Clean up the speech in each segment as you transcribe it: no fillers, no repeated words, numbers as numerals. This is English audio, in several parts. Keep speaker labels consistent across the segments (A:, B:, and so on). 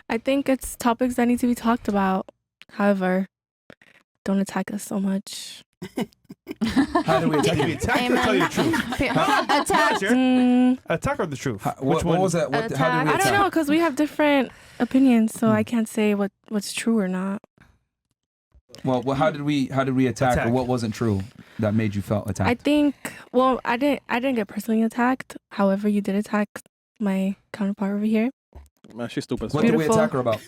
A: I think it's topics that need to be talked about. However, don't attack us so much.
B: How do we attack you?
C: Attack or tell you the truth?
D: Attack.
C: Attack or the truth?
B: What was that? How do we
A: I
B: attack?
A: don't know, because we have different opinions, so I can't say what's true or not.
B: Well, how did we attack, or what wasn't true that made you felt attacked?
A: I think, well, I didn't get personally attacked. However, you did attack my counterpart over here.
E: Man, she's stupid.
B: What did we attack her about?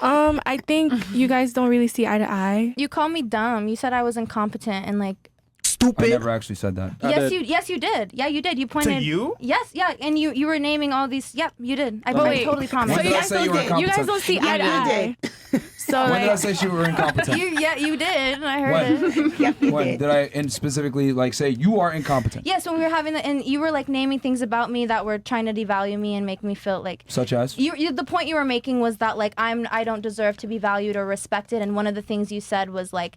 A: I think you guys don't really see eye to eye.
D: You called me dumb. You said I was incompetent and like.
B: I never actually said that.
D: Yes, you did. Yeah, you did. You pointed.
C: To you?
D: Yes, yeah, and you were naming all these. Yep, you did. I totally promise.
B: When did I say you were incompetent?
A: You guys don't see eye to eye. So
B: when did I say she were incompetent?
D: You did. I heard it.
B: When did I specifically like say you are incompetent?
D: Yes, when we were having the, and you were like naming things about me that were trying to devalue me and make me feel like.
B: Such as?
D: The point you were making was that like I don't deserve to be valued or respected, and one of the things you said was like,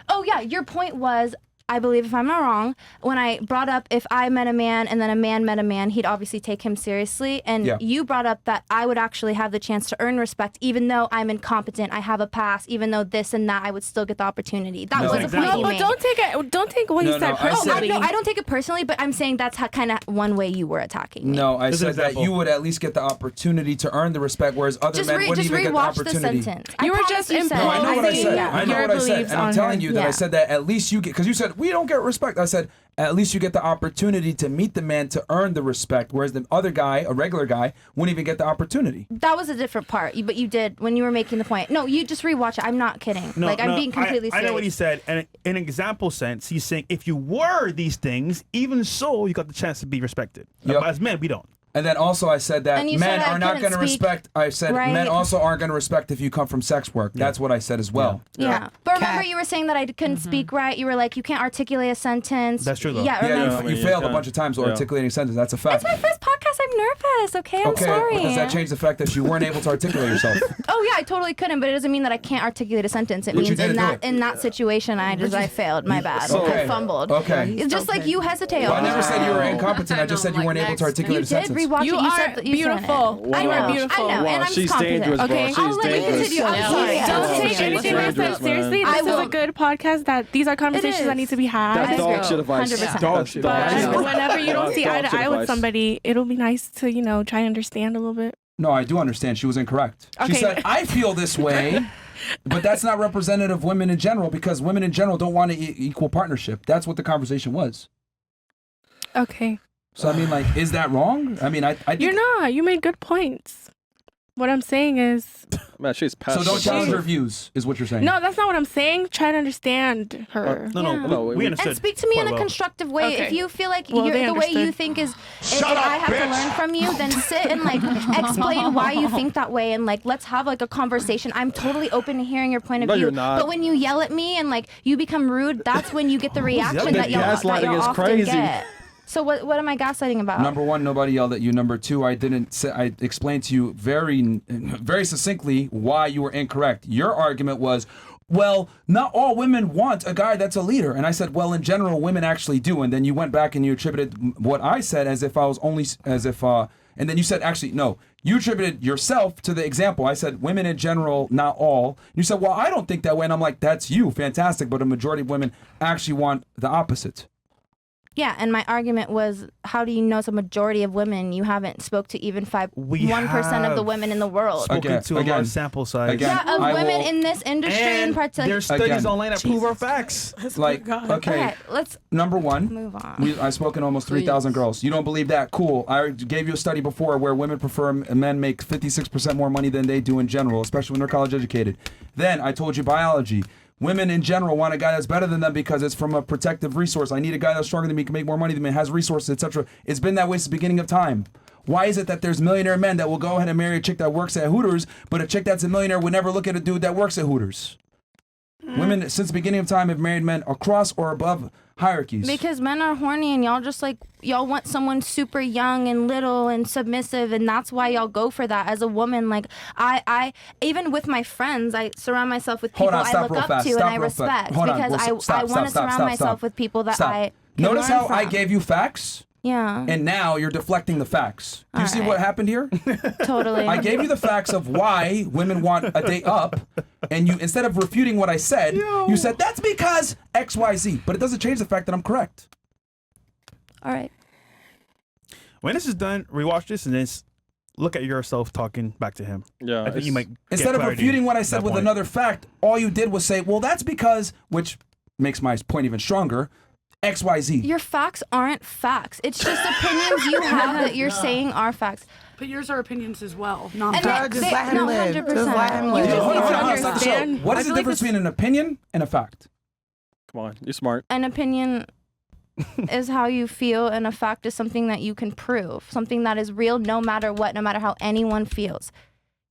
D: oh yeah, your point was. I believe, if I'm not wrong, when I brought up if I met a man and then a man met a man, he'd obviously take him seriously. And you brought up that I would actually have the chance to earn respect, even though I'm incompetent, I have a past, even though this and that, I would still get the opportunity. That was the point you made.
A: But don't take what he said personally.
D: I don't take it personally, but I'm saying that's kind of one way you were attacking me.
B: No, I said that you would at least get the opportunity to earn the respect, whereas other men wouldn't even get the opportunity.
D: The sentence.
A: You were just imposing.
B: No, I know what I said. I know what I said, and I'm telling you that I said that at least you get, because you said we don't get respect. I said at least you get the opportunity to meet the man to earn the respect, whereas the other guy, a regular guy, wouldn't even get the opportunity.
D: That was a different part, but you did when you were making the point. No, you just rewatch it. I'm not kidding. I'm being completely serious.
C: I know what he said, and in an example sense, he's saying if you were these things, even so, you got the chance to be respected. Yep. As men, we don't.
B: And then also I said that men are not going to respect. I said men also aren't going to respect if you come from sex work. That's what I said as well.
D: Yeah. But remember you were saying that I couldn't speak right. You were like, you can't articulate a sentence.
C: That's true though.
D: Yeah,
B: you failed a bunch of times articulating a sentence. That's a fact.
D: It's my first podcast. I'm nervous. Okay, I'm sorry.
B: Does that change the fact that you weren't able to articulate yourself?
D: Oh yeah, I totally couldn't, but it doesn't mean that I can't articulate a sentence. It means in that situation I failed. My bad. I fumbled.
B: Okay.
D: It's just like you hesitate.
B: Well, I never said you were incompetent. I just said you weren't able to articulate a sentence.
D: You did rewatch it. You said
A: beautiful.
D: You
A: are beautiful.
D: I know, and I'm
E: she's
D: confident.
E: dangerous, bro.
A: Okay.
E: She's
D: I'll let you
E: dangerous.
D: continue. I'm sorry.
A: Don't take anything I said seriously. This is a good podcast. That these are conversations that need to be had.
E: That's dog shit advice.
D: 100%.
E: Dog shit
A: But
E: advice.
A: whenever you don't see eye to eye with somebody, it'll be nice to try and understand a little bit.
B: No, I do understand. She was incorrect.
A: Okay.
B: She said, I feel this way, but that's not representative of women in general because women in general don't want an equal partnership. That's what the conversation was.
A: Okay.
B: So, I mean, like, is that wrong? I mean, I think...
A: You're not. You made good points. What I'm saying is...
E: Man, she's passionate.
B: So don't challenge her views, is what you're saying.
A: No, that's not what I'm saying. Try to understand her.
C: No, we understood.
D: And speak to me in a constructive way.
A: Okay.
D: If you feel like
A: Well,
D: the way you think is, if I have to learn from you, then sit and like explain why you think that way, and like let's have like a conversation. I'm totally open to hearing your point of view.
E: You're not.
D: But when you yell at me and like you become rude, that's when you get the reaction that you'll often
E: crazy.
D: get. So what am I gaslighting about?
B: Number one, nobody yelled at you. Number two, I explained to you very succinctly why you were incorrect. Your argument was, well, not all women want a guy that's a leader. And I said, well, in general, women actually do. And then you went back and you attributed what I said as if I was only, and then you said, actually, no, you attributed yourself to the example. I said, women in general, not all. You said, well, I don't think that way. And I'm like, that's you, fantastic. But a majority of women actually want the opposite.
D: Yeah, and my argument was, how do you know it's a majority of women? You haven't spoke to even 1% of the women in the world.
C: Spoken to a large sample size.
D: Of women in this industry in particular.
C: There's studies online that prove our facts.
B: Like, okay,
D: let's
B: number one,
D: move on.
B: I've spoken to almost 3,000 girls. You don't believe that? Cool. I gave you a study before where women prefer men make 56% more money than they do in general, especially when they're college educated. Then I told you biology. Women in general want a guy that's better than them because it's from a protective resource. I need a guy that's stronger than me, can make more money than me, has resources, etc. It's been that way since the beginning of time. Why is it that there's millionaire men that will go ahead and marry a chick that works at Hooters, but a chick that's a millionaire would never look at a dude that works at Hooters? Women, since the beginning of time, have married men across or above hierarchies.
D: Because men are horny and y'all want someone super young and little and submissive, and that's why y'all go for that. As a woman, like I even with my friends, I surround myself with people I look up to and I respect because I want to surround myself with people that I can
B: Notice
D: learn
B: how I
D: from.
B: gave you facts
D: Yeah.
B: And now you're deflecting the facts. Do you see what happened here?
D: Totally.
B: I gave you the facts of why women want a day up, and you, instead of refuting what I said, you said that's because XYZ. But it doesn't change the fact that I'm correct.
D: All right.
C: When this is done, rewatch this and then look at yourself talking back to him.
E: Yeah.
C: I think you might get
B: Instead of
C: clarity
B: refuting what I
C: at
B: said
C: that
B: with
C: point.
B: another fact, all you did was say, well, that's because, which makes my point even stronger, XYZ.
D: Your facts aren't facts. It's just opinions you have that you're saying are facts.
F: But yours are opinions as well, not
D: And
F: facts.
D: they-
G: Just let him
D: no,
G: live.
D: 100%.
G: Just let him
D: You
G: live.
D: just
B: Hold
D: need
B: on,
D: to
B: hold on, stop the show.
A: understand.
B: What
A: I
B: is the
A: feel like
B: difference
A: this-
B: between an opinion and a fact?
E: Come on, you're smart.
D: An opinion is how you feel, and a fact is something that you can prove, something that is real no matter what, no matter how anyone feels.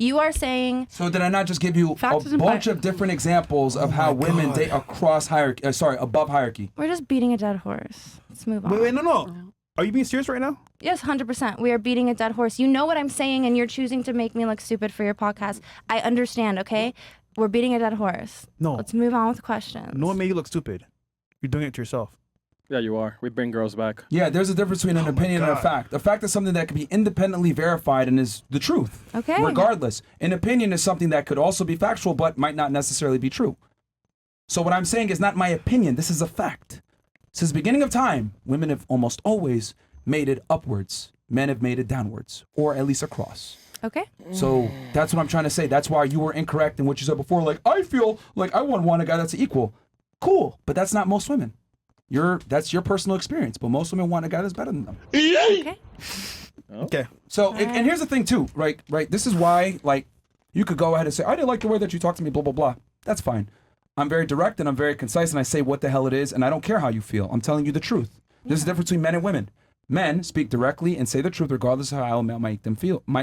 D: You are saying
B: So did I not just give you
A: Fact
B: a
A: isn't
B: bunch
A: fact.
B: of different examples of how women date across hierarchy? Above hierarchy.
D: we're just beating a dead horse. Let's move on.
C: Wait, no. Are you being serious right now?
D: Yes, 100%. We are beating a dead horse. You know what I'm saying, and you're choosing to make me look stupid for your podcast. I understand, okay? We're beating a dead horse.
C: No.
D: Let's move on with questions.
C: No one made you look stupid. You're doing it to yourself.
E: Yeah, you are. We bring girls back.
B: Yeah, there's a difference between an
C: Oh my
B: opinion and a
C: God.
B: fact. A fact is something that can be independently verified and is the truth.
D: Okay.
B: Regardless. An opinion is something that could also be factual but might not necessarily be true. So what I'm saying is not my opinion. This is a fact. Since the beginning of time, women have almost always made it upwards. Men have made it downwards, or at least across.
D: Okay.
B: So that's what I'm trying to say. That's why you were incorrect in what you said before. Like, I feel like I want a guy that's equal. Cool, but that's not most women. That's your personal experience, but most women want a guy that's better than them.
D: Okay.
C: Okay.
B: So, and here's the thing too, right? This is why, like, you could go ahead and say, I didn't like the way that you talked to me, blah, blah, blah. That's fine. I'm very direct and I'm very concise and I say what the hell it is and I don't care how you feel. I'm telling you the truth. There's a difference between men and women. Men speak directly and say the truth regardless of how it might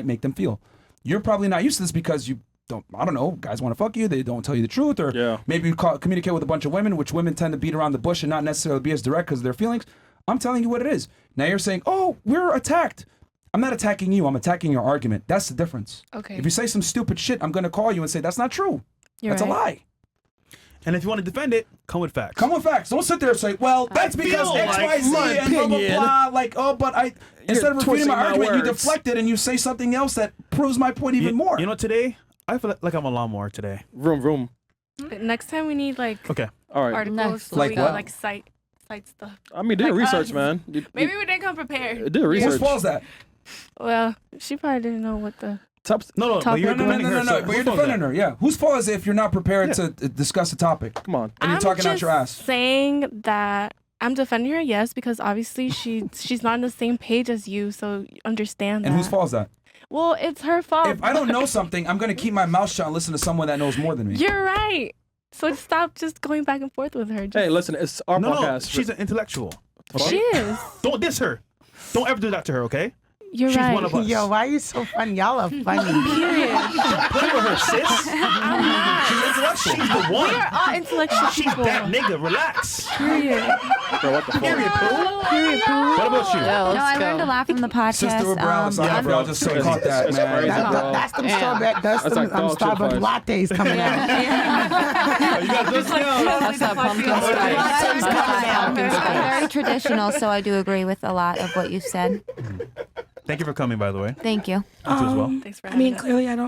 B: make them feel. You're probably not used to this because you don't, I don't know, guys want to fuck you, they don't tell you the truth, or
E: Yeah.
B: maybe you communicate with a bunch of women, which women tend to beat around the bush and not necessarily be as direct because of their feelings. I'm telling you what it is. Now you're saying, oh, we're attacked. I'm not attacking you, I'm attacking your argument. That's the difference.
A: Okay.
B: If you say some stupid shit, I'm going to call you and say, that's not true.
A: You're
B: That's a
A: right.
B: lie.
C: And if you want to defend it, come with facts.
B: Come with facts. Don't sit there and say, well, that's because
C: feel like
B: XYZ
E: my
B: and blah, blah,
E: opinion.
B: blah. Like, oh, but I, instead of refuting
E: twisting
B: my
E: my
B: argument, you
E: words.
B: deflect it and you say something else that proves my point even more.
C: You know, today, I feel like I'm a lawnmower today.
E: Vroom.
A: Next time we need like
C: Okay.
E: All right.
A: articles
H: Next.
A: so
B: Like
A: we
B: what?
A: can like cite stuff.
E: I mean, do
A: Like
E: research,
A: us.
E: man.
A: Maybe we didn't come prepared.
E: Do
B: Whose
E: research.
B: fault is that?
A: Well, she probably didn't know what the.
C: No, but
A: Topic.
C: you're
B: No,
C: defending her. so
B: but you're
C: whose fault is
B: defending
C: that?
B: her, yeah. Whose fault is it if you're not prepared to discuss the topic?
E: Come on.
B: And you're
A: I'm
B: talking out
A: just
B: your ass.
A: saying that I'm defending her, yes, because obviously she's not on the same page as you, so you understand that.
B: And whose fault is that?
A: Well, it's her fault.
B: If I don't know something, I'm going to keep my mouth shut and listen to someone that knows more than me.
A: You're right. So stop just going back and forth with her. Just,
E: Hey, listen, it's our
C: No,
E: podcast.
C: she's an intellectual.
A: she is.
C: Don't diss her. Don't ever do that to her, okay?
A: You're
C: She's
A: right.
C: one of us.
G: Yo, why are you so funny? Y'all are funny.
C: Play with her, sis. She's the
A: We
C: one.
A: are all intellectual
C: She's
A: people.
C: that nigga. Relax.
A: Period.
E: Bro, what the fuck?
C: Period, Pooh.
A: Period. Boo.
C: What about you?
H: Yo,
I: No,
H: let's
I: I
H: go.
I: learned a lot from the podcast.
B: Sister with Brown,
C: yeah,
B: bro. I just so caught that,
E: It's
B: man.
E: crazy, bro.
G: That's them
H: Yeah.
G: strawberry, that's
E: That's
G: them
E: like dog shit
G: Starbucks lattes coming out.
C: You got this now.
H: That's that pumpkin
G: Lattes
H: spice.
G: coming out.
I: I'm very traditional, so I do agree with a lot of what you said.
C: Thank you for coming, by the way.
I: Thank you.
C: You too as well.
A: Thanks for
F: I
A: having
F: mean,
A: us.
F: clearly I don't